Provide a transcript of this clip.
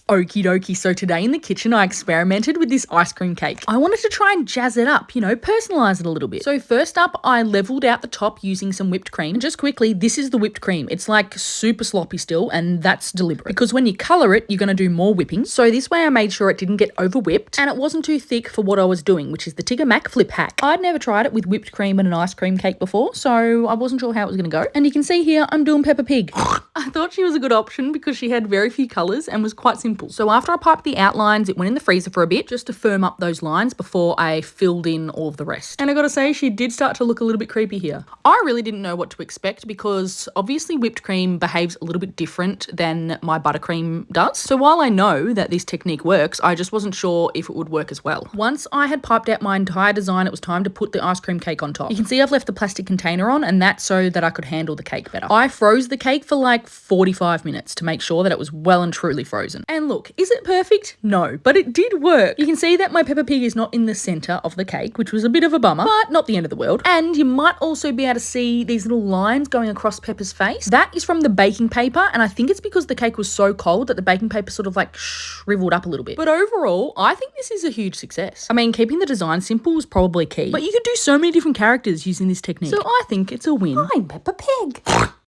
Okie dokie. So today in the kitchen, I experimented with this ice cream cake. I wanted to try and jazz it up, personalize it a little bit. So first up, I leveled out the top using some whipped cream. And just quickly, this is the whipped cream. It's like super sloppy still, and that's deliberate. Because when you color it, you're going to do more whipping. So this way I made sure it didn't get over whipped and it wasn't too thick for what I was doing, which is the Tigger Mac flip hack. I'd never tried it with whipped cream and an ice cream cake before, so I wasn't sure how it was going to go. And you can see here, I'm doing Peppa Pig. I thought she was a good option because she had very few colors and was quite simple. So after I piped the outlines, it went in the freezer for a bit just to firm up those lines before I filled in all of the rest. And I gotta say, she did start to look a little bit creepy here. I really didn't know what to expect because obviously whipped cream behaves a little bit different than my buttercream does. So while I know that this technique works, I just wasn't sure if it would work as well. Once I had piped out my entire design, it was time to put the ice cream cake on top. You can see I've left the plastic container on, and that's so that I could handle the cake better. I froze the cake for like 45 minutes to make sure that it was well and truly frozen. And look, is it perfect? No, but it did work. You can see that my Peppa Pig is not in the center of the cake, which was a bit of a bummer, but not the end of the world. And you might also be able to see these little lines going across Peppa's face. That is from the baking paper, and I think it's because the cake was so cold that the baking paper sort of like shriveled up a little bit. But overall, I think this is a huge success. I mean, keeping the design simple is probably key, but you could do so many different characters using this technique. So I think it's a win. I'm Peppa Pig.